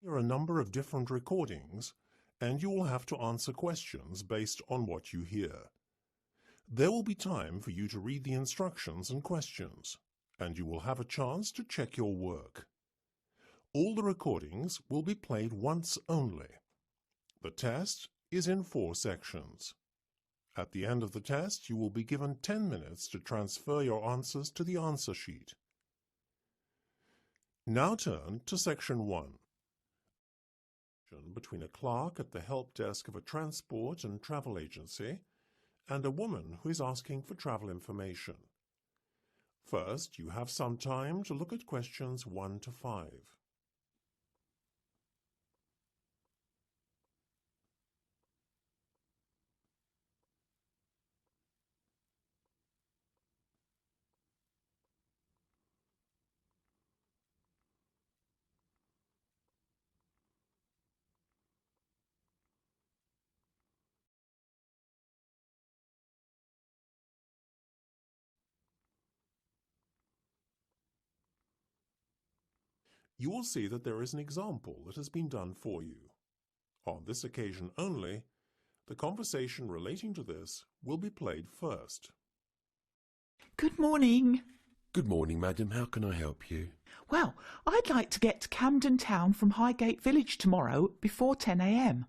There are a number of different recordings, and you will have to answer questions based on what you hear. There will be time for you to read the instructions and questions, and you will have a chance to check your work. All the recordings will be played once only. The test is in 4 sections. At the end of the test, you will be given 10 minutes to transfer your answers to the answer sheet. Now turn to Section 1. Between a clerk at the help desk of a transport and travel agency and a woman who is asking for travel information. First, you have some time to look at questions 1 to 5. You will see that there is an example that has been done for you. On this occasion only, the conversation relating to this will be played first. Good morning. Good morning, madam. How can I help you? Well, I'd like to get to Camden Town from Highgate Village tomorrow before 10 a.m.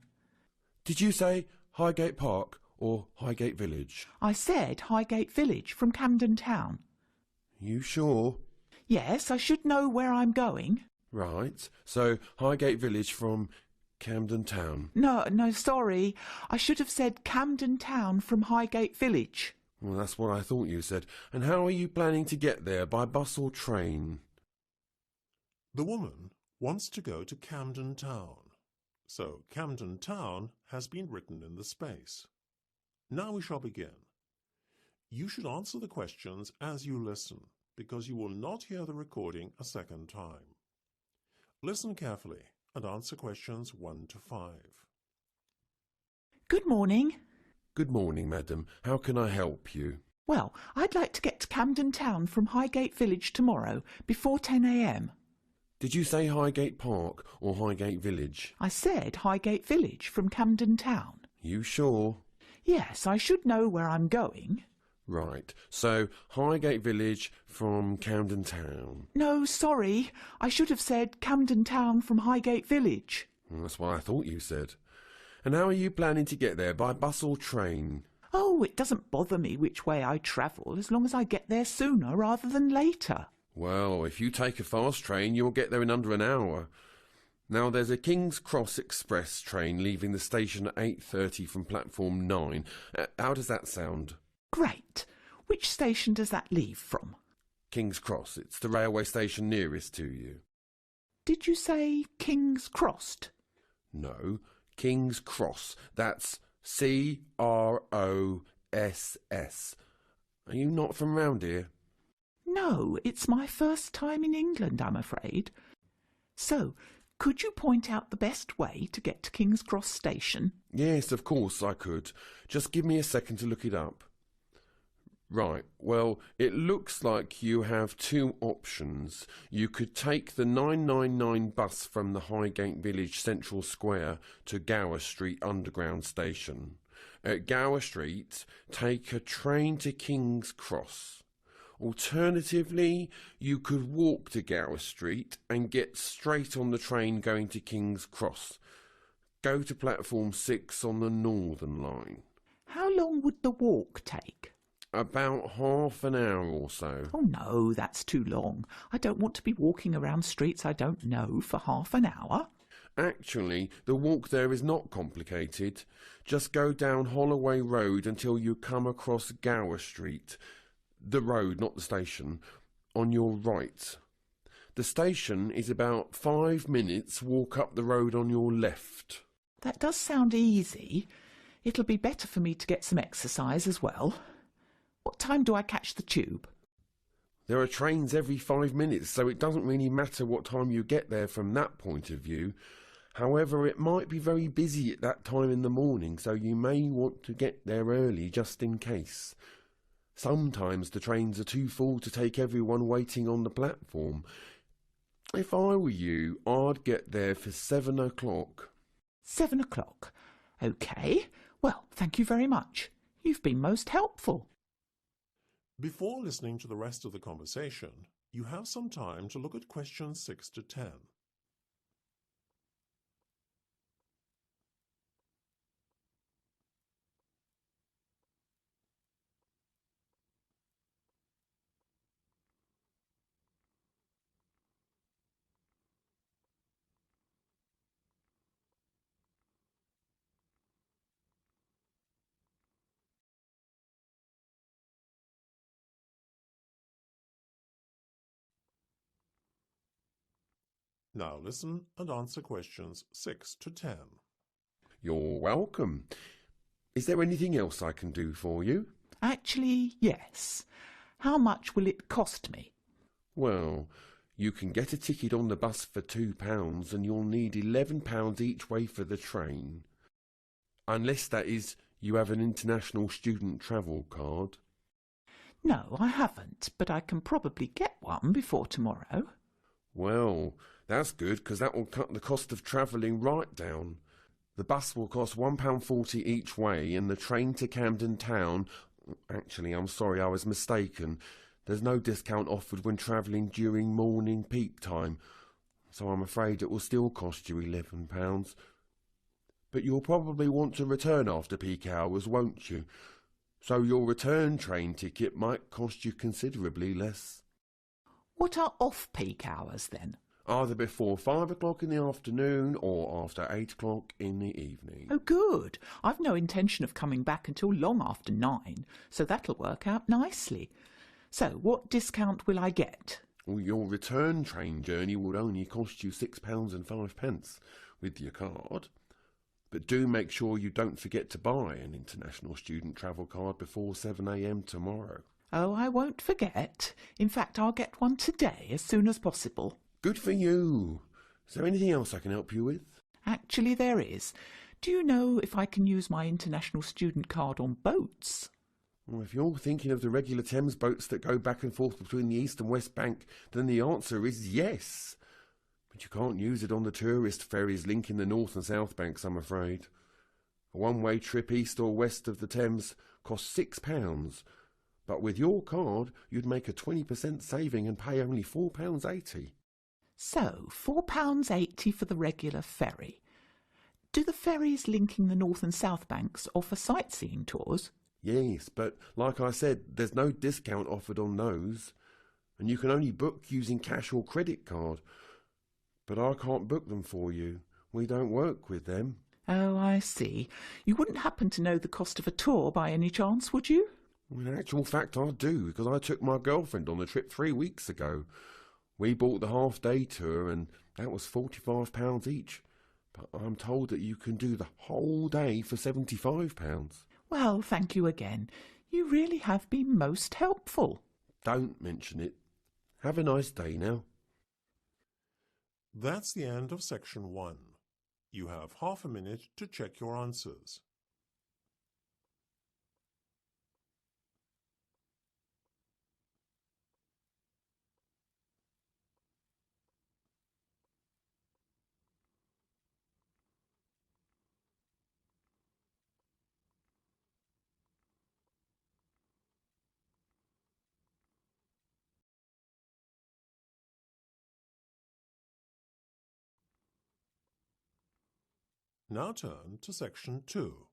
Did you say Highgate Park or Highgate Village? I said Highgate Village from Camden Town. You sure? Yes, I should know where I'm going. Right. So Highgate Village from Camden Town. No, sorry. I should have said Camden Town from Highgate Village. Well, that's what I thought you said. And how are you planning to get there, by bus or train? The woman wants to go to Camden Town, so Camden Town has been written in the space. Now we shall begin. You should answer the questions as you listen, because you will not hear the recording a second time. Listen carefully and answer questions 1 to 5. Good morning. Good morning, madam. How can I help you? Well, I'd like to get to Camden Town from Highgate Village tomorrow before 10 a.m. Did you say Highgate Park or Highgate Village? I said Highgate Village from Camden Town. You sure? Yes, I should know where I'm going. Right, so Highgate Village from Camden Town. No, sorry. I should have said Camden Town from Highgate Village. Well, that's what I thought you said. And how are you planning to get there, by bus or train? Oh, it doesn't bother me which way I travel, as long as I get there sooner rather than later. Well, if you take a fast train, you'll get there in under an hour. Now, there's a King's Cross Express train leaving the station at 8:30 from platform 9. How does that sound? Great. Which station does that leave from? King's Cross. It's the railway station nearest to you. Did you say King's Crossed? No, King's Cross. That's C-R-O-S-S. Are you not from round here? No, it's my first time in England, I'm afraid. So, could you point out the best way to get to King's Cross Station? Yes, of course I could. Just give me a second to look it up. Right, well, it looks like you have 2 options. You could take the 999 bus from the Highgate Village Central Square to Gower Street Underground Station. At Gower Street, take a train to King's Cross. Alternatively, you could walk to Gower Street and get straight on the train going to King's Cross. Go to platform 6 on the Northern Line. How long would the walk take? About half an hour or so. Oh no, that's too long. I don't want to be walking around streets I don't know for half an hour. Actually, the walk there is not complicated. Just go down Holloway Road until you come across Gower Street. The road, not the station, on your right. The station is about 5 minutes walk up the road on your left. That does sound easy. It'll be better for me to get some exercise as well. What time do I catch the tube? There are trains every 5 minutes, so it doesn't really matter what time you get there from that point of view. However, it might be very busy at that time in the morning, so you may want to get there early just in case. Sometimes the trains are too full to take everyone waiting on the platform. If I were you, I'd get there for 7 o'clock. 7 o'clock. OK. Well, thank you very much. You've been most helpful. Before listening to the rest of the conversation, you have some time to look at questions 6 to 10. Now listen and answer questions 6 to 10. You're welcome. Is there anything else I can do for you? Actually, yes. How much will it cost me? Well, you can get a ticket on the bus for £2 and you'll need £11 each way for the train. Unless, that is, you have an international student travel card. No, I haven't, but I can probably get one before tomorrow. Well, that's good, because that will cut the cost of travelling right down. The bus will cost £1.40 each way, and the train to Camden Town... Actually, I'm sorry, I was mistaken. There's no discount offered when travelling during morning peak time, so I'm afraid it will still cost you £11. But you'll probably want to return after peak hours, won't you? So your return train ticket might cost you considerably less. What are off-peak hours, then? Either before 5 o'clock in the afternoon or after 8 o'clock in the evening. Oh, good. I've no intention of coming back until long after 9, so that'll work out nicely. So, what discount will I get? Well, your return train journey would only cost you £6.05 with your card. But do make sure you don't forget to buy an international student travel card before 7 a.m. tomorrow. Oh, I won't forget. In fact, I'll get one today as soon as possible. Good for you. Is there anything else I can help you with? Actually, there is. Do you know if I can use my international student card on boats? Well, if you're thinking of the regular Thames boats that go back and forth between the East and West Bank, then the answer is yes. But you can't use it on the tourist ferries linking the North and South Banks, I'm afraid. A one-way trip east or west of the Thames costs £6, but with your card you'd make a 20% saving and pay only £4.80. So, £4.80 for the regular ferry. Do the ferries linking the North and South Banks offer sightseeing tours? Yes, but like I said, there's no discount offered on those, and you can only book using cash or credit card. But I can't book them for you. We don't work with them. Oh, I see. You wouldn't happen to know the cost of a tour by any chance, would you? Well, in actual fact, I do, because I took my girlfriend on a trip 3 weeks ago. We bought the half-day tour, and that was £45 each. But I'm told that you can do the whole day for £75. Well, thank you again. You really have been most helpful. Don't mention it. Have a nice day now. That's the end of section 1. You have half a minute to check your answers. Now turn to section 2.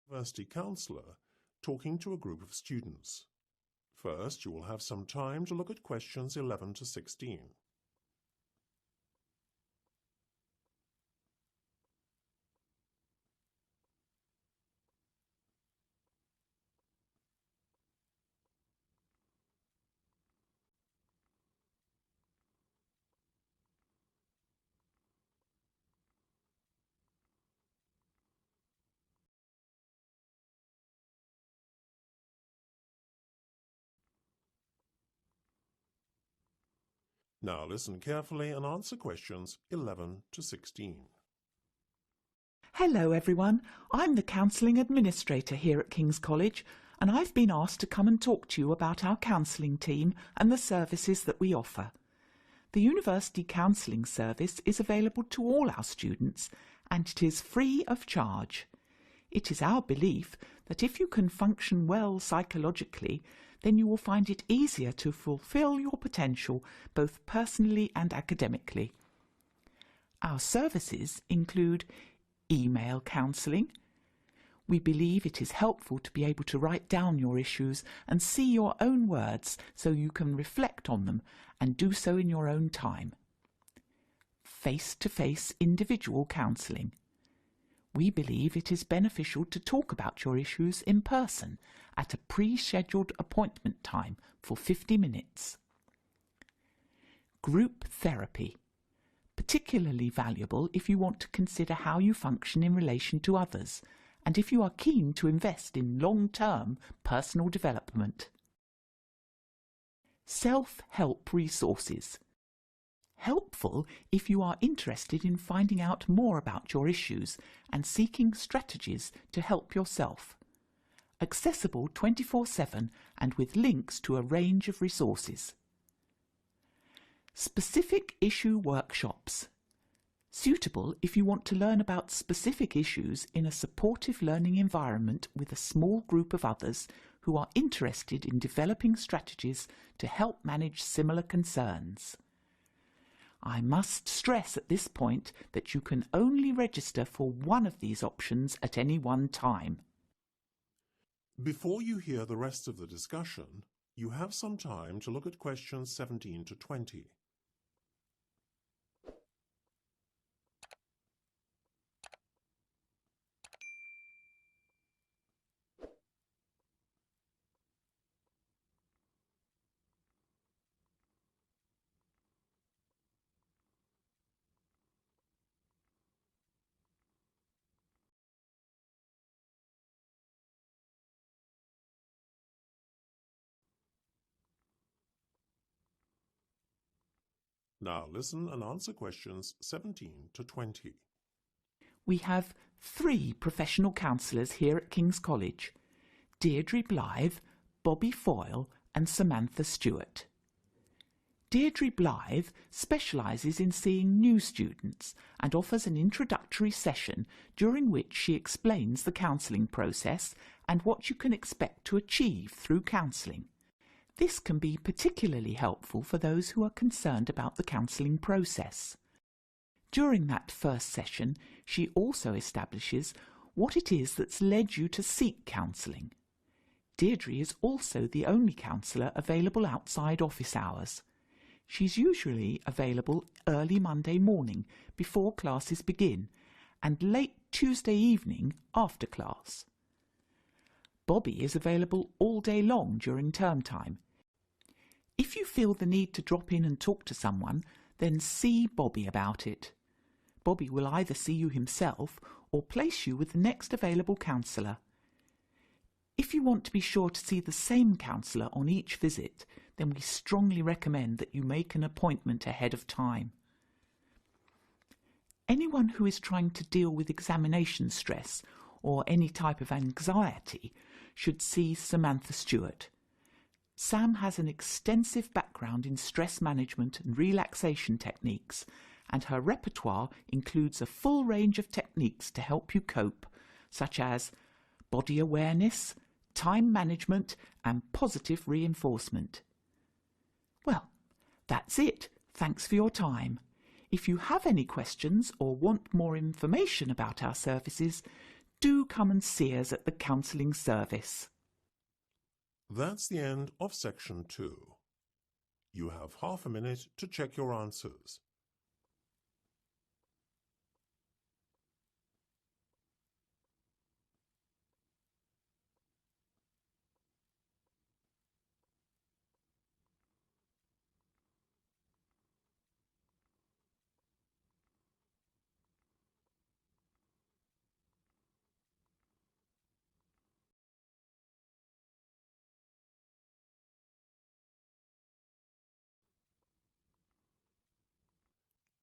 University counsellor talking to a group of students. First, you will have some time to look at questions 11 to 16. Now listen carefully and answer questions 11 to 16. Hello, everyone. I'm the counselling administrator here at King's College. and I've been asked to come and talk to you about our counselling team and the services that we offer. The University Counselling Service is available to all our students, and it is free of charge. It is our belief that if you can function well psychologically, then you will find it easier to fulfil your potential both personally and academically. Our services include email counselling. We believe it is helpful to be able to write down your issues and see your own words so you can reflect on them and do so in your own time. Face-to-face individual counselling. We believe it is beneficial to talk about your issues in person at a pre-scheduled appointment time for 50 minutes. Group therapy. Particularly valuable if you want to consider how you function in relation to others, and if you are keen to invest in long-term personal development. Self-help resources. Helpful if you are interested in finding out more about your issues and seeking strategies to help yourself. Accessible 24/7 and with links to a range of resources. Specific issue workshops. Suitable if you want to learn about specific issues in a supportive learning environment with a small group of others who are interested in developing strategies to help manage similar concerns. I must stress at this point that you can only register for one of these options at any one time. Before you hear the rest of the discussion, you have some time to look at questions 17 to 20. Now listen and answer questions 17 to 20. We have 3 professional counsellors here at King's College: Deirdre Blythe, Bobby Foyle and Samantha Stewart. Deirdre Blythe specialises in seeing new students and offers an introductory session during which she explains the counselling process and what you can expect to achieve through counselling. This can be particularly helpful for those who are concerned about the counselling process. During that first session, she also establishes what it is that's led you to seek counselling. Deirdre is also the only counsellor available outside office hours. She's usually available early Monday morning before classes begin and late Tuesday evening after class. Bobby is available all day long during term time. If you feel the need to drop in and talk to someone, then see Bobby about it. Bobby will either see you himself or place you with the next available counsellor. If you want to be sure to see the same counsellor on each visit, then we strongly recommend that you make an appointment ahead of time. Anyone who is trying to deal with examination stress or any type of anxiety should see Samantha Stewart. Sam has an extensive background in stress management and relaxation techniques, and her repertoire includes a full range of techniques to help you cope, such as body awareness, time management, and positive reinforcement. Well, that's it. Thanks for your time. If you have any questions or want more information about our services, do come and see us at the Counselling Service. That's the end of section 2. You have half a minute to check your answers.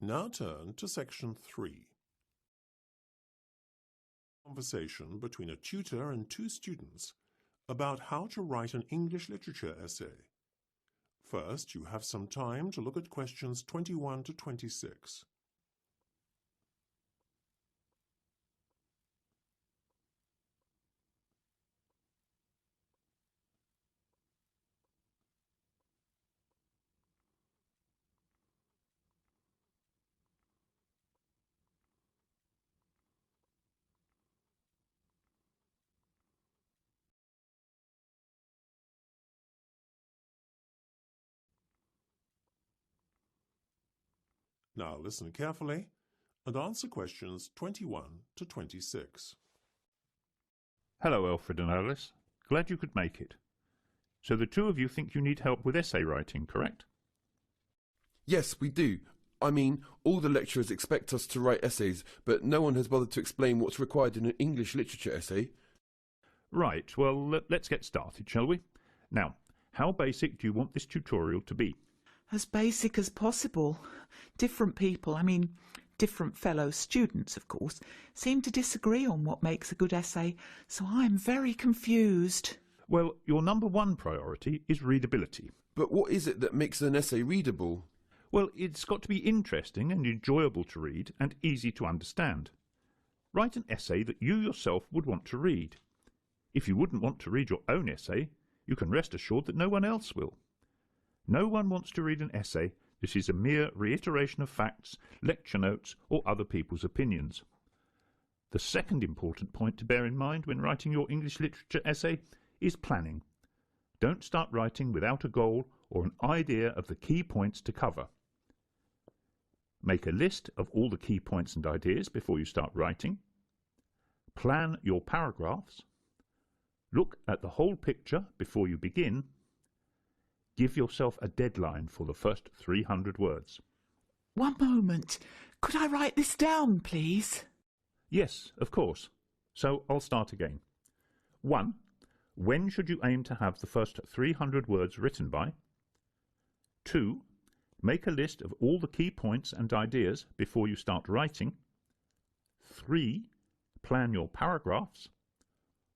Now turn to section 3. Conversation between a tutor and 2 students about how to write an English literature essay. First, you have some time to look at questions 21 to 26. Now listen carefully and answer questions 21 to 26. Hello, Alfred and Alice. Glad you could make it. So the two of you think you need help with essay writing, correct? Yes, we do. I mean, all the lecturers expect us to write essays, but no one has bothered to explain what's required in an English literature essay. Right, well, let's get started, shall we? Now, how basic do you want this tutorial to be? As basic as possible. Different people, different fellow students, of course, seem to disagree on what makes a good essay, so I'm very confused. Well, your number one priority is readability. But what is it that makes an essay readable? Well, it's got to be interesting and enjoyable to read and easy to understand. Write an essay that you yourself would want to read. If you wouldn't want to read your own essay, you can rest assured that no one else will. No one wants to read an essay that is a mere reiteration of facts, lecture notes, or other people's opinions. The second important point to bear in mind when writing your English literature essay is planning. Don't start writing without a goal or an idea of the key points to cover. Make a list of all the key points and ideas before you start writing. Plan your paragraphs. Look at the whole picture before you begin. Give yourself a deadline for the first 300 words. One moment. Could I write this down, please? Yes, of course. So I'll start again. 1. When should you aim to have the first 300 words written by? 2. Make a list of all the key points and ideas before you start writing. 3. Plan your paragraphs.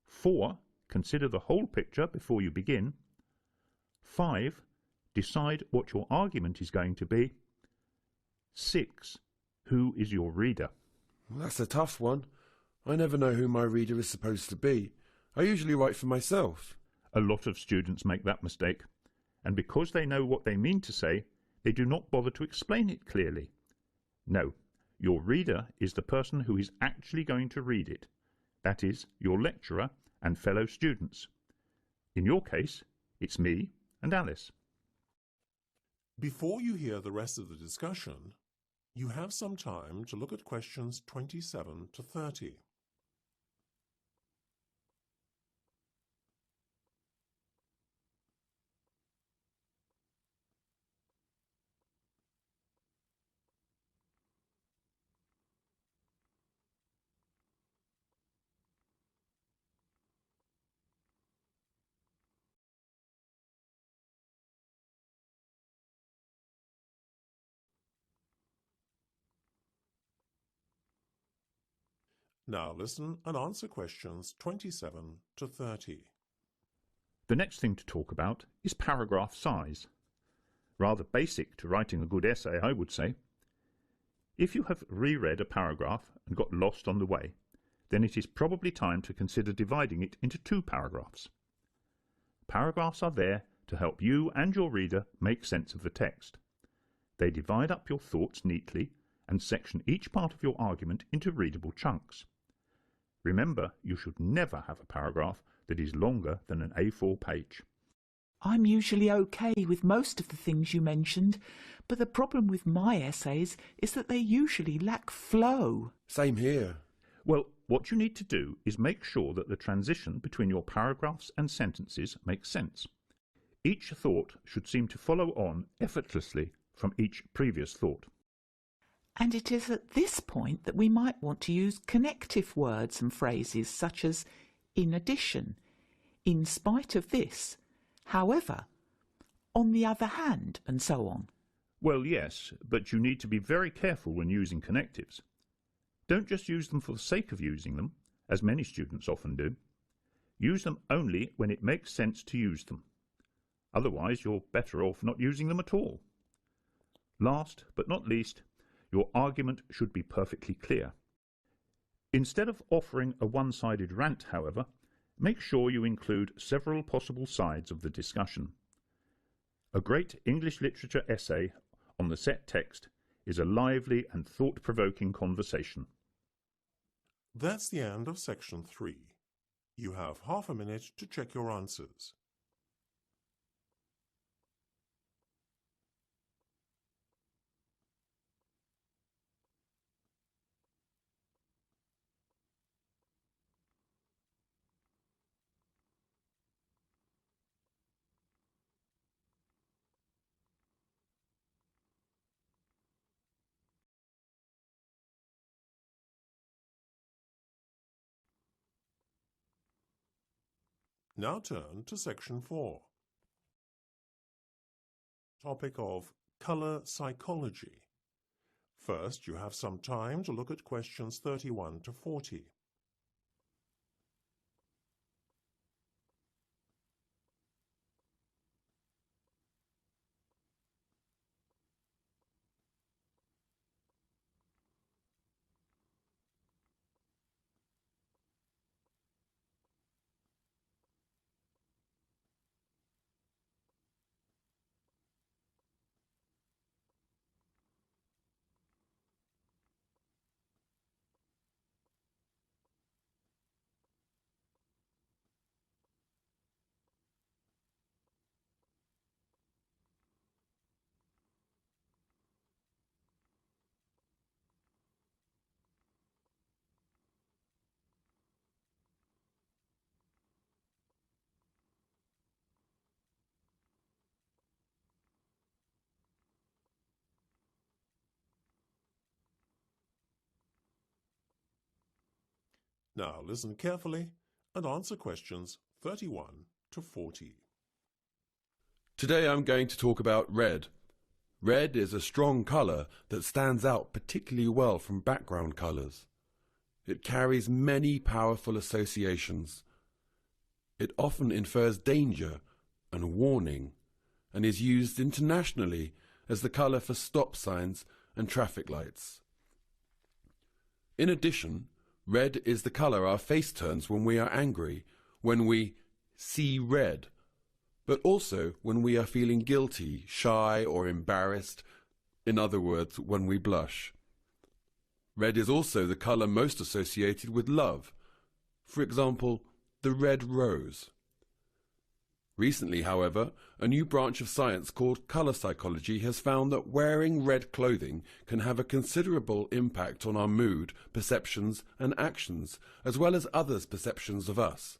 4. Consider the whole picture before you begin. 5. Decide what your argument is going to be. 6. Who is your reader? Well, that's a tough one. I never know who my reader is supposed to be. I usually write for myself. A lot of students make that mistake, and because they know what they mean to say, they do not bother to explain it clearly. No, your reader is the person who is actually going to read it. That is, your lecturer and fellow students. In your case, it's me and Alice. Before you hear the rest of the discussion, you have some time to look at questions 27 to 30. Now listen and answer questions 27 to 30. The next thing to talk about is paragraph size. Rather basic to writing a good essay, I would say. If you have reread a paragraph and got lost on the way, then it is probably time to consider dividing it into 2 paragraphs. Paragraphs are there to help you and your reader make sense of the text. They divide up your thoughts neatly and section each part of your argument into readable chunks. Remember, you should never have a paragraph that is longer than an A4 page. I'm usually okay with most of the things you mentioned, but the problem with my essays is that they usually lack flow. Same here. Well, what you need to do is make sure that the transition between your paragraphs and sentences makes sense. Each thought should seem to follow on effortlessly from each previous thought. And it is at this point that we might want to use connective words and phrases such as in addition, in spite of this, however, on the other hand, and so on. Well, yes, but you need to be very careful when using connectives. Don't just use them for the sake of using them, as many students often do. Use them only when it makes sense to use them. Otherwise, you're better off not using them at all. Last but not least, your argument should be perfectly clear. Instead of offering a one-sided rant, however, make sure you include several possible sides of the discussion. A great English literature essay on the set text is a lively and thought-provoking conversation. That's the end of section 3. You have half a minute to check your answers. Now turn to section 4. Topic of colour psychology. First, you have some time to look at questions 31 to 40. Now listen carefully and answer questions 31 to 40. Today I'm going to talk about red. Red is a strong colour that stands out particularly well from background colours. It carries many powerful associations. It often infers danger and warning and is used internationally as the colour for stop signs and traffic lights. In addition, red is the colour our face turns when we are angry, when we see red, but also when we are feeling guilty, shy or embarrassed, in other words, when we blush. Red is also the colour most associated with love. For example, the red rose. Recently, however, a new branch of science called colour psychology has found that wearing red clothing can have a considerable impact on our mood, perceptions and actions, as well as others' perceptions of us.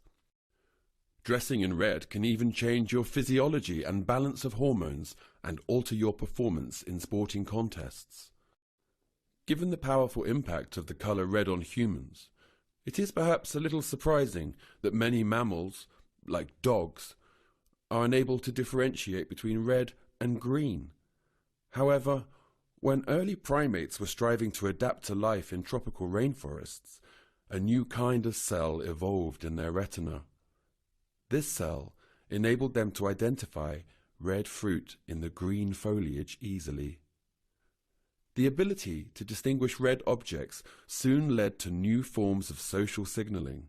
Dressing in red can even change your physiology and balance of hormones and alter your performance in sporting contests. Given the powerful impact of the colour red on humans, it is perhaps a little surprising that many mammals, like dogs, are unable to differentiate between red and green. However, when early primates were striving to adapt to life in tropical rainforests, a new kind of cell evolved in their retina. This cell enabled them to identify red fruit in the green foliage easily. The ability to distinguish red objects soon led to new forms of social signaling.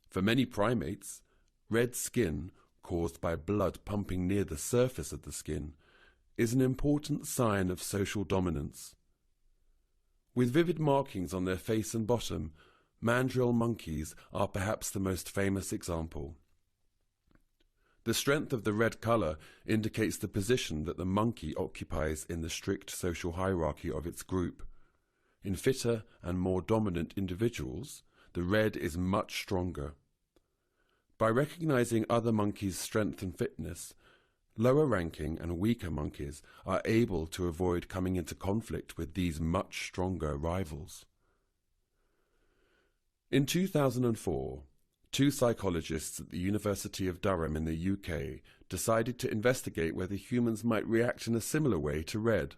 For many primates, red skin, caused by blood pumping near the surface of the skin, is an important sign of social dominance. With vivid markings on their face and bottom, mandrill monkeys are perhaps the most famous example. The strength of the red colour indicates the position that the monkey occupies in the strict social hierarchy of its group. In fitter and more dominant individuals, the red is much stronger. By recognizing other monkeys' strength and fitness, lower-ranking and weaker monkeys are able to avoid coming into conflict with these much stronger rivals. In 2004, two psychologists at the University of Durham in the UK decided to investigate whether humans might react in a similar way to red.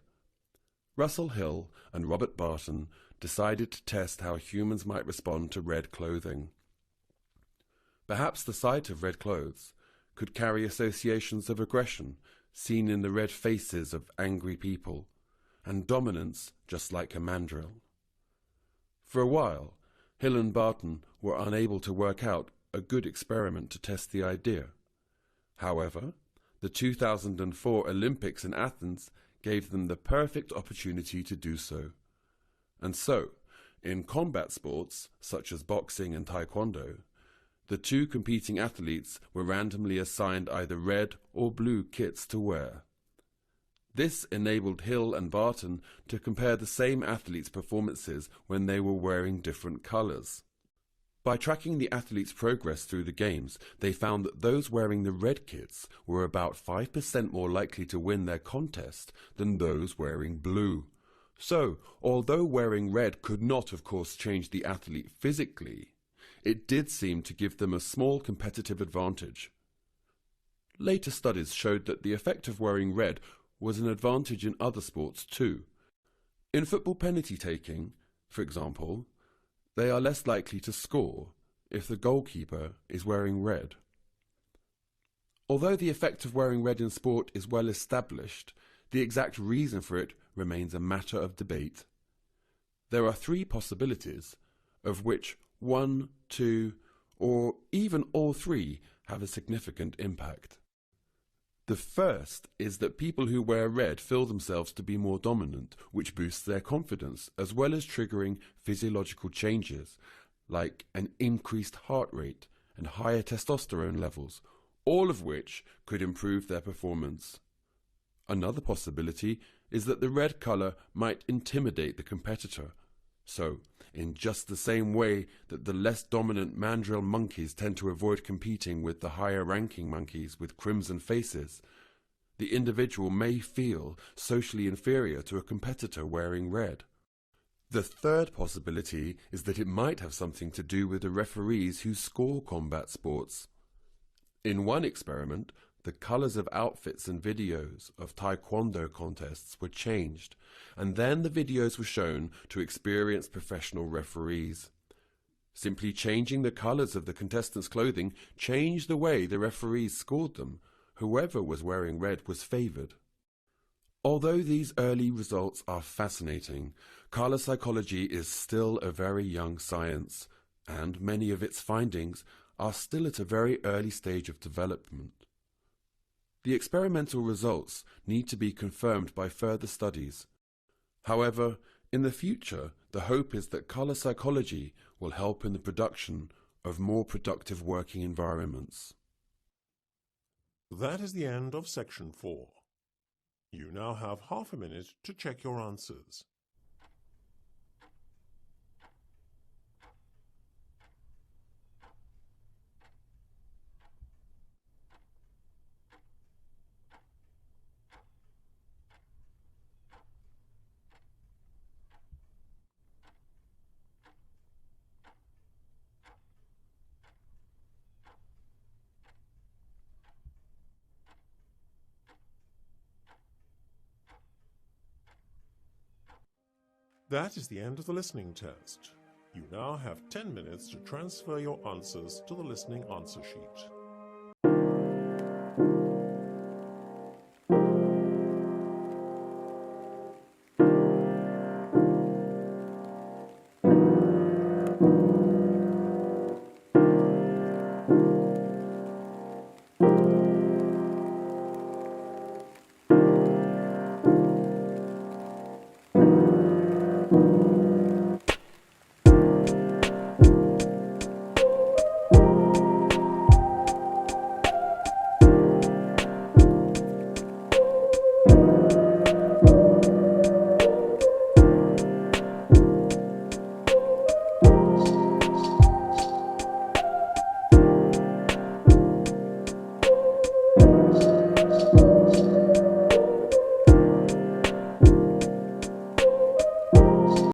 Russell Hill and Robert Barton decided to test how humans might respond to red clothing. Perhaps the sight of red clothes could carry associations of aggression seen in the red faces of angry people, and dominance just like a mandrill. For a while, Hill and Barton were unable to work out a good experiment to test the idea. However, the 2004 Olympics in Athens gave them the perfect opportunity to do so. And so, in combat sports, such as boxing and taekwondo, the two competing athletes were randomly assigned either red or blue kits to wear. This enabled Hill and Barton to compare the same athletes' performances when they were wearing different colours. By tracking the athletes' progress through the games, they found that those wearing the red kits were about 5% more likely to win their contest than those wearing blue. So, although wearing red could not, of course, change the athlete physically, it did seem to give them a small competitive advantage. Later studies showed that the effect of wearing red was an advantage in other sports too. In football penalty taking, for example, they are less likely to score if the goalkeeper is wearing red. Although the effect of wearing red in sport is well established, the exact reason for it remains a matter of debate. There are three possibilities, of which 1, 2, or even all three have a significant impact. The first is that people who wear red feel themselves to be more dominant, which boosts their confidence, as well as triggering physiological changes, like an increased heart rate and higher testosterone levels, all of which could improve their performance. Another possibility is that the red colour might intimidate the competitor. So, in just the same way that the less dominant mandrill monkeys tend to avoid competing with the higher-ranking monkeys with crimson faces, the individual may feel socially inferior to a competitor wearing red. The third possibility is that it might have something to do with the referees who score combat sports. In one experiment, the colours of outfits and videos of taekwondo contests were changed, and then the videos were shown to experienced professional referees. Simply changing the colours of the contestants' clothing changed the way the referees scored them. Whoever was wearing red was favoured. Although these early results are fascinating, colour psychology is still a very young science, and many of its findings are still at a very early stage of development. The experimental results need to be confirmed by further studies. However, in the future, the hope is that colour psychology will help in the production of more productive working environments. That is the end of section 4. You now have half a minute to check your answers. That is the end of the listening test. You now have 10 minutes to transfer your answers to the listening answer sheet.